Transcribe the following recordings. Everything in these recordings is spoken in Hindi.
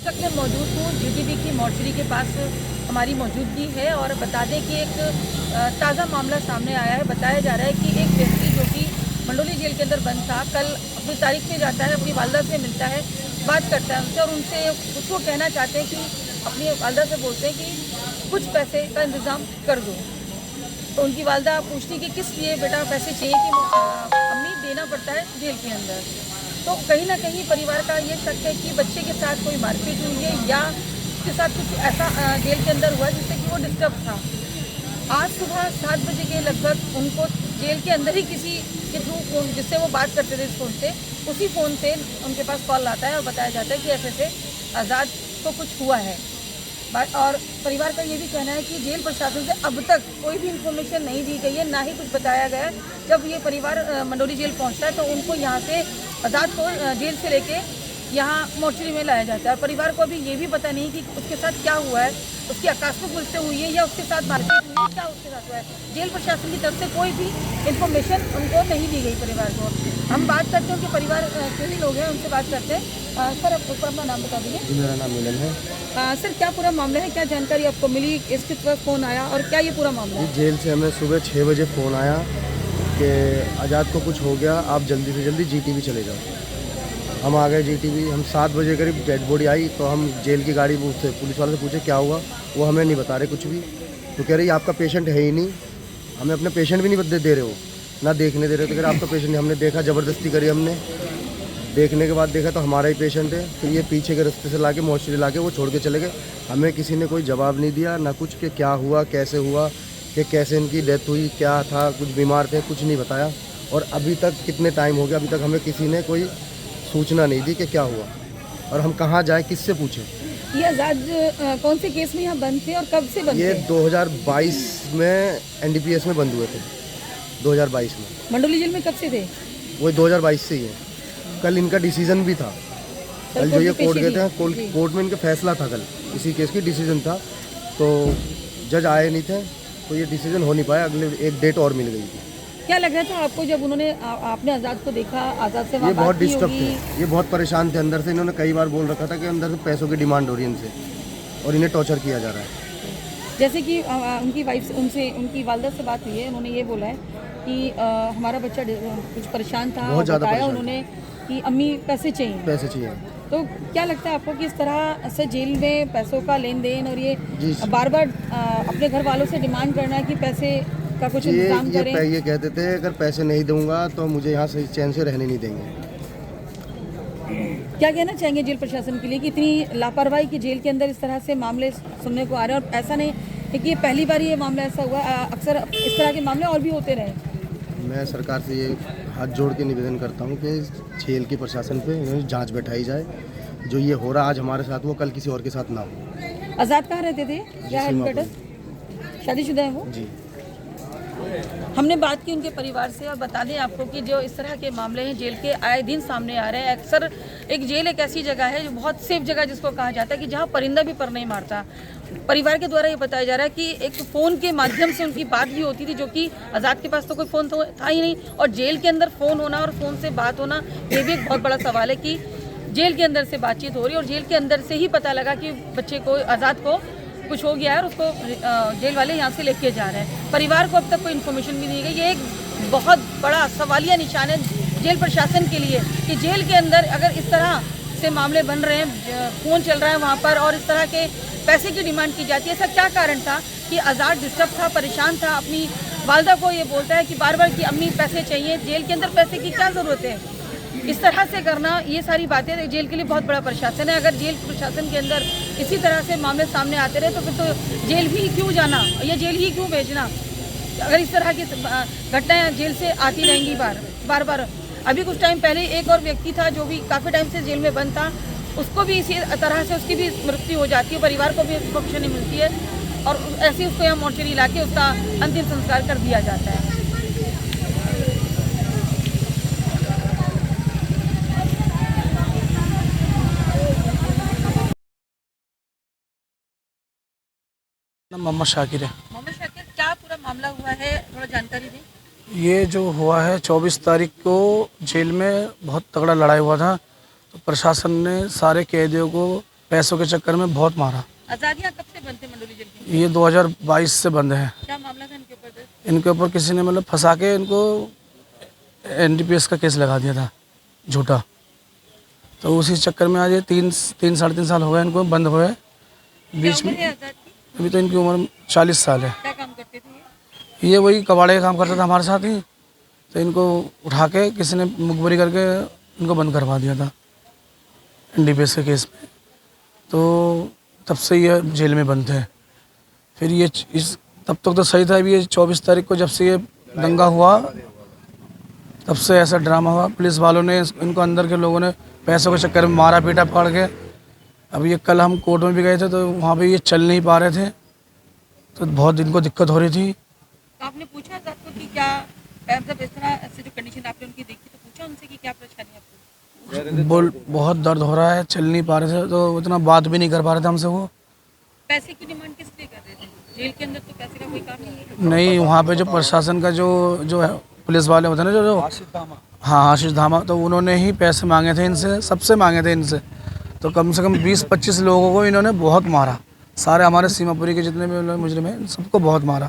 वक्त मैं मौजूद हूँ जीटीबी की मोर्चरी के पास हमारी मौजूदगी है और बता दें कि एक ताज़ा मामला सामने आया है। बताया जा रहा है कि एक व्यक्ति जो कि मंडोली जेल के अंदर बंद था, कल अपनी तारीख पे जाता है, अपनी वालदा से मिलता है, बात करता है उनसे और उनसे कुछ वो कहना चाहते हैं कि अपनी वालदा से बोलते हैं कि कुछ पैसे का इंतज़ाम कर दो। तो उनकी वालदा पूछती कि किस लिए बेटा पैसे चाहिए कि अम्मी देना पड़ता है जेल के अंदर। तो कहीं ना कहीं परिवार का ये शक है कि बच्चे के साथ कोई मारपीट हुई है या उसके साथ कुछ ऐसा जेल के अंदर हुआ जिससे कि वो डिस्टर्ब था। आज सुबह 7 बजे के लगभग उनको जेल के अंदर ही किसी के थ्रू फोन, जिससे वो बात करते थे इस फ़ोन से, उसी फ़ोन से उनके पास कॉल आता है और बताया जाता है कि ऐसे ऐसे आज़ाद को कुछ हुआ है। और परिवार का ये भी कहना है कि जेल प्रशासन से अब तक कोई भी इन्फॉर्मेशन नहीं दी गई है, ना ही कुछ बताया गया है। जब ये परिवार मंडोली जेल पहुंचता है तो उनको यहाँ से आज़ाद को जेल से लेके यहाँ मोर्चरी में लाया जाता है और परिवार को अभी ये भी पता नहीं कि उसके साथ क्या हुआ है, उसकी आकस्मिक मृत्यु हुई है या उसके साथ मारपीट हुई है, क्या उसके साथ हुआ है। जेल प्रशासन की तरफ से कोई भी इन्फॉर्मेशन उनको नहीं दी गई परिवार को। हम बात करते हैं उनके परिवार के ही लोग हैं, उनसे बात करते हैं। सर, आप अपना नाम बता दीजिए। मेरा नाम मिलन है। सर, क्या पूरा मामला है, क्या जानकारी आपको मिली, इसके तरफ फ़ोन आया और क्या ये पूरा मामला है? जेल से हमें सुबह 6 बजे फ़ोन आया कि आज़ाद को कुछ हो गया, आप जल्दी से जल्दी जीटीबी चले जाओ। हम आ गए जीटीबी। हम 7 बजे करीब डेड बॉडी आई तो हम जेल की गाड़ी से पुलिस वाले से पूछे क्या हुआ, वो हमें नहीं बता रहे कुछ भी। तो कह रही आपका पेशेंट है ही नहीं, हमें अपने पेशेंट भी नहीं दे रहे हो, ना देखने दे रहे। तो कह रहे आपका पेशेंट नहीं। हमने देखा, ज़बरदस्ती करी हमने। देखने के बाद देखा तो हमारा ही पेशेंट है। फिर ये पीछे के रास्ते से लाके मोर्चरी लाके वो छोड़ के चले गए। हमें किसी ने कोई जवाब नहीं दिया, ना कुछ कि क्या हुआ, कैसे हुआ, कि कैसे इनकी डेथ हुई, क्या था, कुछ बीमार थे, कुछ नहीं बताया। और अभी तक कितने टाइम हो गया, अभी तक हमें किसी ने कोई सूचना नहीं दी कि क्या हुआ और हम कहाँ जाएं, किससे पूछें। ये आज़ाद कौन से केस में यहाँ बंद थे और कब से बंद थे? ये 2022 में एनडीपीएस में बंद हुए थे। 2022 में। मंडोली जेल में कब से थे? वही 2022 से ही है। कल इनका डिसीजन भी था। कल जो ये कोर्ट गए थे, कोर्ट में इनका फैसला था, कल इसी केस की डिसीजन था। तो जज आए नहीं थे तो ये डिसीजन हो नहीं पाया। अगले एक डेट और मिल गई थी। क्या लग रहा था आपको जब उन्होंने आपने आज़ाद को देखा, आज़ाद से ये बहुत डिस्टर्ब थे, ये बहुत परेशान थे अंदर से। इन्होंने कई बार बोल रखा था कि अंदर से पैसों की डिमांड हो रही है इनसे और इन्हें टॉर्चर किया जा रहा है। जैसे कि उनकी वाइफ से, उनसे, उनकी वालदा से बात हुई है, उन्होंने ये बोला है कि हमारा बच्चा कुछ परेशान था, बहुत ज़्यादा बताया उन्होंने कि अम्मी पैसे चाहिए। पैसे चाहिए। तो क्या लगता है आपको कि इस तरह से जेल में पैसों का लेन देन और ये बार बार अपने घर वालों से डिमांड करना कि पैसे का कुछ इंतजाम करें? ये कहते थे अगर पैसे नहीं दूंगा तो मुझे यहाँ से चैन से रहने नहीं देंगे। क्या कहना चाहेंगे जेल प्रशासन के लिए कि इतनी लापरवाही की जेल के अंदर इस तरह से मामले सुनने को आ रहे हैं? और ऐसा नहीं है कि ये पहली बार ये मामला ऐसा हुआ, अक्सर इस तरह के मामले और भी होते रहे। मैं सरकार से ये हाथ जोड़ के निवेदन करता हूँ कि जेल के प्रशासन पे जांच बैठाई जाए। जो ये हो रहा आज हमारे साथ, वो कल किसी और के साथ ना हो। आज़ाद कहाँ रहते थे? क्या है, शादीशुदा है वो? जी। हमने बात की उनके परिवार से और बता दें आपको कि जो इस तरह के मामले हैं जेल के आए दिन सामने आ रहे हैं। अक्सर एक जेल एक ऐसी जगह है जो बहुत सेफ जगह जिसको कहा जाता है कि जहां परिंदा भी पर नहीं मारता। परिवार के द्वारा ये बताया जा रहा है कि एक फ़ोन के माध्यम से उनकी बात भी होती थी, जो कि आज़ाद के पास तो कोई फ़ोन था ही नहीं। और जेल के अंदर फ़ोन होना और फ़ोन से बात होना, ये भी एक बहुत बड़ा सवाल है कि जेल के अंदर से बातचीत हो रही है और जेल के अंदर से ही पता लगा कि बच्चे को, आज़ाद को कुछ हो गया है और उसको जेल वाले यहाँ से लेके जा रहे हैं। परिवार को अब तक कोई इन्फॉर्मेशन भी नहीं गई। ये एक बहुत बड़ा सवालिया निशान है जेल प्रशासन के लिए कि जेल के अंदर अगर इस तरह से मामले बन रहे हैं, फ़ोन चल रहा है वहाँ पर और इस तरह के पैसे की डिमांड की जाती है। ऐसा क्या कारण था कि आज़ाद डिस्टर्ब था, परेशान था, अपनी वालदा को ये बोलता है कि बार बार कि अम्मी पैसे चाहिए। जेल के अंदर पैसे की क्या ज़रूरत है? इस तरह से करना, ये सारी बातें जेल के लिए बहुत बड़ा प्रशासन है। अगर जेल प्रशासन के अंदर इसी तरह से मामले सामने आते रहे तो फिर तो जेल ही क्यों जाना या जेल ही क्यों भेजना, अगर इस तरह की घटनाएं जेल से आती रहेंगी बार बार। अभी कुछ टाइम पहले एक और व्यक्ति था जो भी काफ़ी टाइम से जेल में बंद था, उसको भी इसी तरह से उसकी भी मृत्यु हो जाती है, परिवार को भी सुरक्षा नहीं मिलती है और ऐसे उसको यहाँ मोर्चरी ला के उसका अंतिम संस्कार कर दिया जाता है। मोहम्मद शाकिर है। मोहम्मद शाकिर, क्या पूरा मामला हुआ है, थोड़ा जानकारी दें। ये जो हुआ है 24 तारीख को जेल में बहुत तगड़ा लड़ाई हुआ था। तो प्रशासन ने सारे कैदियों को पैसों के चक्कर में बहुत मारा। आजादियाँ कब से बंद थे मंडोली जेल की? ये 2022 से बंद है। क्या मामला था इनके ऊपर? इनके ऊपर किसी ने मतलब फंसा के इनको NDPS का केस लगा दिया था झूठा। तो उसी चक्कर में आज ये 3-3.5 साल हो गए इनको बंद हुए। बीच में आजाद की अभी तो इनकी उम्र 40 साल है। क्या काम करते थे ये? ये वही कबाड़े का काम करता था हमारे साथ ही। तो इनको उठा के किसी ने मुखबरी करके इनको बंद करवा दिया था NDPS के केस में। तो तब से ये जेल में बंद थे। फिर ये तब तक तो सही था। अभी ये 24 तारीख को जब से ये दंगा हुआ तब से ऐसा ड्रामा हुआ। पुलिस वालों ने इनको अंदर के लोगों ने पैसों के चक्कर में मारा पीटा पकड़ के। अब ये कल हम कोर्ट में भी गए थे तो वहाँ पे ये चल नहीं पा रहे थे, तो बहुत इनको दिक्कत हो रही थी। तो आपने पूछा था आपको कि क्या मतलब इस तरह ऐसे जो कंडीशन आपने उनकी देखी तो पूछा उनसे कि क्या परेशानी आपको? बोल बहुत दर्द हो रहा है, चल नहीं पा रहे थे, तो इतना बात भी नहीं कर पा रहे थे हमसे वो। पैसे की डिमांड किस लिए कर रहे थे? जेल के अंदर तो पैसे का कोई काम नहीं है। नहीं, वहाँ पे जो प्रशासन का जो है पुलिस वाले होते हैं ना जो हाँ आशीष धामा, तो उन्होंने ही पैसे मांगे थे इनसे, सबसे मांगे थे इनसे। तो कम से कम 20-25 लोगों को इन्होंने बहुत मारा। सारे हमारे सीमापुरी के जितने भी मुजरिम हैं सबको बहुत मारा।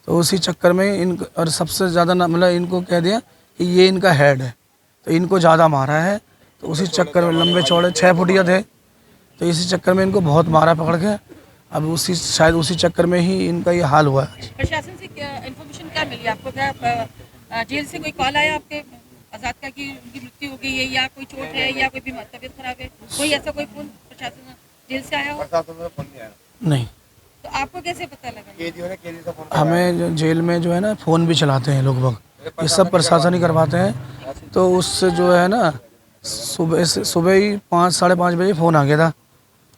तो उसी चक्कर में इन और सबसे ज़्यादा मतलब इनको कह दिया कि ये इनका हेड है, तो इनको ज़्यादा मारा है। तो उसी चक्कर में लंबे चौड़े 6 फुटिया थे, तो इसी चक्कर में इनको बहुत मारा पकड़ के। अब शायद उसी चक्कर में ही इनका ये हाल हुआ है। प्रशासन से इन्फॉर्मेशन क्या मिली आपको? क्या जेल से कोई कॉल आया आपके आजाद का कि उनकी मृत्यु हो गई है या कोई चोट है या कोई भी तबीयत खराब है? कोई ऐसा कोई फोन प्रशासन जेल से आया हो? नहीं, तो आपको कैसे पता लगा? हमें जेल में जो है ना फ़ोन भी चलाते हैं लोग बाग, ये सब प्रशासन ही करवाते हैं। तो उससे जो है ना सुबह ही 5-5:30 बजे फ़ोन आ गया था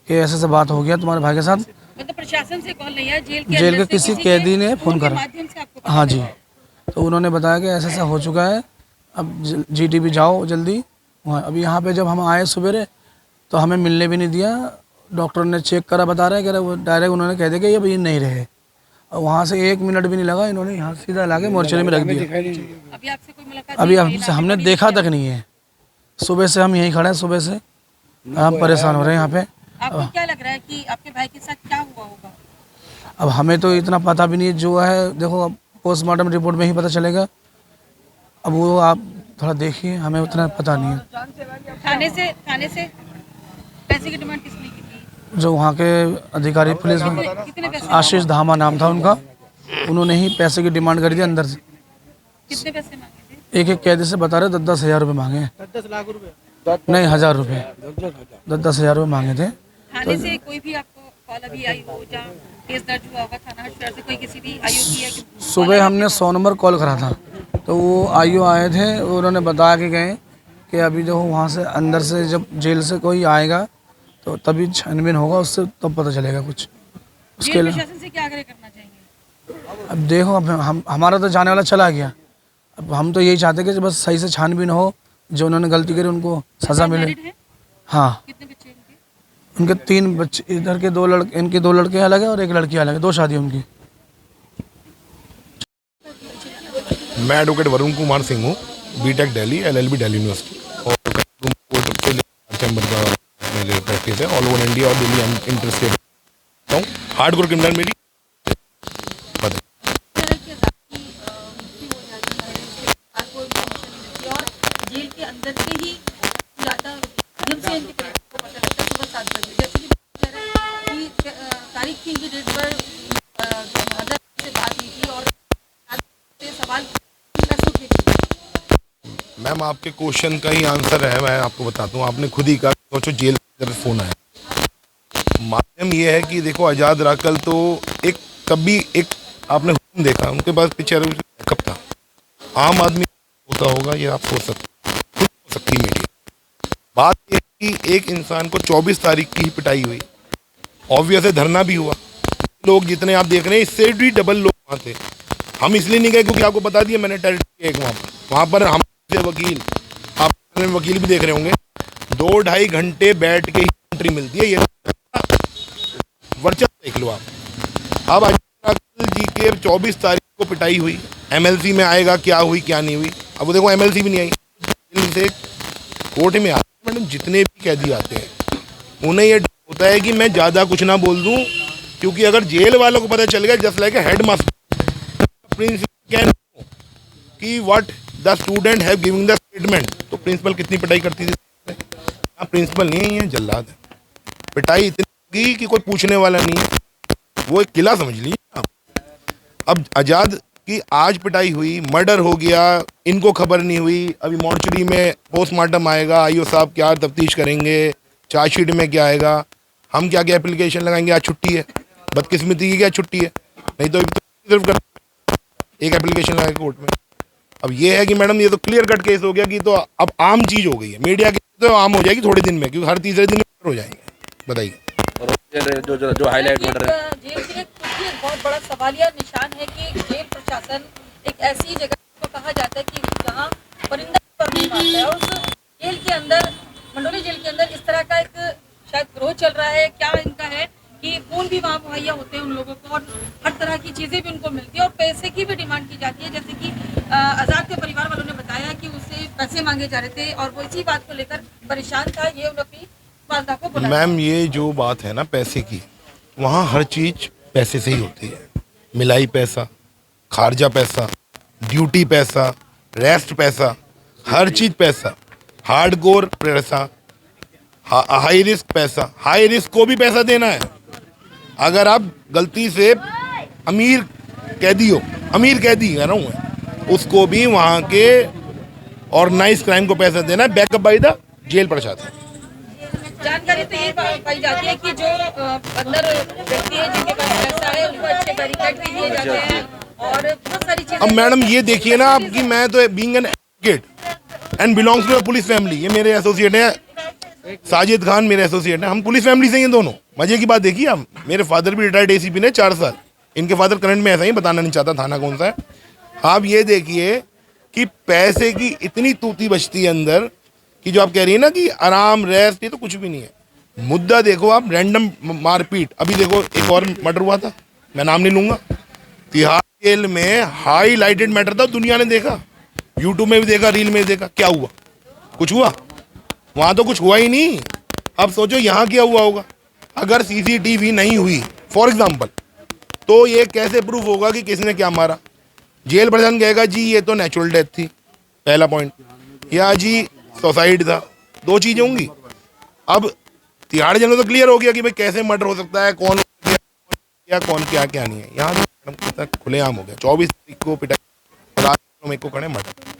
कि ऐसे से बात हो गया तुम्हारे भाई के साथ। मतलब प्रशासन से कॉल नहीं आया, जेल के किसी कैदी ने फ़ोन करा। माध्यम से आपको? हाँ जी, तो उन्होंने बताया कि ऐसा ऐसा हो चुका है, अब GTB जाओ जल्दी वहाँ। अभी यहाँ पे जब हम आए सवेरे तो हमें मिलने भी नहीं दिया। डॉक्टर ने चेक करा, बता रहे हैं कि वो डायरेक्ट उन्होंने कह दिया कि ये भाई नहीं रहे। और वहाँ से 1 मिनट भी नहीं लगा, इन्होंने यहाँ सीधा ला के मोर्चरी में रख दिया। अभी आपसे कोई मुलाकात? अभी हमने देखा तक नहीं है। सुबह से हम यहीं खड़े हैं, सुबह से हम परेशान हो रहे हैं यहाँ पे। आपको क्या लग रहा है कि आपके भाई के साथ क्या हुआ होगा? अब हमें तो इतना पता भी नहीं है। जो है देखो, अब पोस्टमार्टम रिपोर्ट में ही पता चलेगा। अब वो आप थोड़ा देखिए, हमें उतना पता नहीं है। थाने से पैसे की डिमांड किसने की थी? जो वहाँ के अधिकारी पुलिस में कितने पैसे? आशीष धामा नाम था उनका, उन्होंने ही पैसे की डिमांड कर दी अंदर से। कितने पैसे मांगे थे? एक कैदी से बता रहे 10-10 हज़ार रुपये मांगे हैं। 10 लाख रुपए नहीं, 1000 रुपये, 10-10 हज़ार रुपये मांगे थे। थाने से कोई भी आपको कॉल अभी आई हो जहाँ केस दर्ज हुआ होगा थाना हॉस्पिटल से, कोई किसी भी आयु की है कि? सुबह हमने 100 नंबर कॉल करा था, तो वो IO आए थे, उन्होंने बता के गए कि अभी जो वहाँ से अंदर से जब जेल से कोई आएगा तो तभी छानबीन होगा, उससे तब पता चलेगा कुछ। उसके जेल लिए प्रशासन से क्या आग्रह करना चाहेंगे? अब देखो, अब हमारा तो जाने वाला चला गया। अब हम तो यही चाहते कि बस सही से छानबीन हो, जो उन्होंने गलती करी उनको सज़ा मिले। मैरिड हैं? हाँ, कितने बच्चे हैं उनके? उनके 3 बच्चे, इधर के 2 लड़के, इनके 2 लड़के अलग है और 1 लड़की अलग है, 2 शादी उनकी। मैं एडवोकेट वरुण कुमार सिंह हूँ, BTech Delhi, LLB Delhi university, और कोर्ट के चैम्बर का मेरे प्रैक्टिस है। ऑल ओवर इंडिया और दिल्ली हम इंटरेस्टेड हूँ। हार्डकोर क्रिमिनल मेरी पद है। जेल के अंदर से ही ज्यादा जब से इनके पेरेंट्स को पता लगता है सुबह 7 बजे, जैसे कि कह रहे हैं कि तारीख की इनकी डेट पर मदर से बात हुई थी और सवाल पैसों के लिए। मैम, आपके क्वेश्चन का ही आंसर है, मैं आपको बताता हूँ। आपने खुद ही कहा, सोचो जेल के अंदर फोन आया। माध्यम ये है कि देखो, आज़ाद राकल तो कभी आपने देखा, उनके पास पीछे बैकअप था। आम आदमी होता होगा ये आप सोच सकती मीडिया। बात ये कि एक इंसान को 24 तारीख की ही पिटाई हुई, ऑब्वियस है धरना भी हुआ। लोग जितने आप देख रहे हैं इससे भी डबल लोग वहाँ थे। हम इसलिए नहीं गए क्योंकि आपको बता दिया मैंने टेरिटरी एक वहाँ पर हम वकील, आप वकील भी देख रहे होंगे, 2-2.5 घंटे बैठ के ही एंट्री मिलती है। ये वर्चस्व देख लो आप। अब अजय जी के 24 तारीख को पिटाई हुई, MLC में आएगा क्या हुई क्या नहीं हुई। अब वो देखो MLC भी नहीं आई, से कोर्ट में आते मैडम जितने भी कैदी आते हैं उन्हें ये डर होता है कि मैं ज़्यादा कुछ ना बोल दूं, क्योंकि अगर जेल वालों को पता चल गया, just like head master principal can कि what the student have giving the statement, तो प्रिंसिपल कितनी पिटाई करती थी। हाँ, प्रिंसिपल नहीं है, ये जल्लाद है। पिटाई इतनी होगी कि कोई पूछने वाला नहीं है, वो एक किला समझ लीजिए आप। अब आज़ाद की आज पिटाई हुई, मर्डर हो गया, इनको खबर नहीं हुई, अभी मॉर्चरी में पोस्टमार्टम आएगा, आईओ साहब क्या तफ्तीश करेंगे, चार्जशीट में क्या आएगा, हम क्या क्या एप्लीकेशन लगाएंगे। आज छुट्टी है, बदकिस्मती की क्या छुट्टी है, नहीं तो सिर्फ एक एप्लीकेशन लगाए कोर्ट में। अब ये है कि मैडम ये तो क्लियर कट केस हो गया कि तो अब आम चीज़ हो गई है, मीडिया की तो आम हो जाएगी थोड़े दिन में, क्योंकि हर तीसरे दिन में हो जाएंगे। बताइए। जो हाईलाइट जेल के एक बहुत बड़ा सवालिया निशान है कि जेल प्रशासन एक ऐसी जगह को कहा जाता है कि जहाँ परिंदा पर नहीं मारता है, और उस जेल के अंदर, मंडोली जेल के अंदर इस तरह का एक शायद ग्रोह चल रहा है। क्या इनका है कि फोन भी वहाँ मुहैया होते हैं उन लोगों को, और हर तरह की चीज़ें भी उनको मिलती है, और पैसे की भी डिमांड की जाती है। जैसे कि आज़ाद के परिवार वालों ने बताया कि उससे पैसे मांगे जा रहे थे, और वो इसी बात को लेकर परेशान था। ये उन्होंने वालदा को बोला। मैम, ये जो बात है ना पैसे की, वहाँ हर चीज़ पैसे से ही होती है। मिलाई पैसा, खारजा पैसा, ड्यूटी पैसा, रेस्ट पैसा, हर चीज़ पैसा, हार्डकोर पैसा, हाई रिस्क पैसा। हाई रिस्क को भी पैसा देना है। अगर आप गलती से अमीर कैदी हो, अमीर कैदी कह रहा हूँ मैं, उसको भी वहाँ के ऑर्गेनाइज क्राइम को पैसा देना है, बैकअप बाय द जेल प्रशासन। जानकारी तो ये पाई जाती है कि जो अंदर व्यक्ति है जिनके पास पैसा है, उनको अच्छे बैरिकेड भी दिए जाते हैं, और बहुत सारी चीजें। अब मैडम ये देखिए ना आपकी, मैं तो being an advocate and belongs to police family, ये मेरे एसोसिएट हैं, साजिद खान मेरे एसोसिएट हैं, हम पुलिस फैमिली से ही हैं दोनों। मजे की बात देखिए, हम, मेरे फादर भी रिटायर्ड एसीपी ने 4 साल, इनके फादर करंट में, ऐसा ही बताना नहीं चाहता थाना कौन सा है। आप ये देखिए कि पैसे की इतनी तूती बचती है अंदर, कि जो आप कह रही है ना कि आराम रेस्ट, ये तो कुछ भी नहीं है। मुद्दा देखो आप, रैंडम मारपीट, अभी देखो एक और मर्डर हुआ था, मैं नाम नहीं लूंगा, तिहाड़ जेल में हाईलाइटेड मैटर था, दुनिया ने देखा, यूट्यूब में भी देखा, रील में भी देखा। क्या हुआ? कुछ हुआ? वहाँ तो कुछ हुआ ही नहीं। अब सोचो यहाँ क्या हुआ होगा। अगर सीसीटीवी नहीं हुई फॉर एग्जाम्पल, तो ये कैसे प्रूफ होगा कि किसने क्या मारा? जेल प्रशासन कहेगा जी ये तो नेचुरल डेथ थी, पहला पॉइंट, या जी सुसाइड था, 2 चीज़ें होंगी। अब तिहाड़ जेल में तो क्लियर हो गया कि भाई कैसे मर्डर हो सकता है, कौन क्या, कौन क्या क्या नहीं है। यहाँ खुलेआम हो गया। 24 तारीख को पिटाई, रात को मेरे को खड़े मर्डर।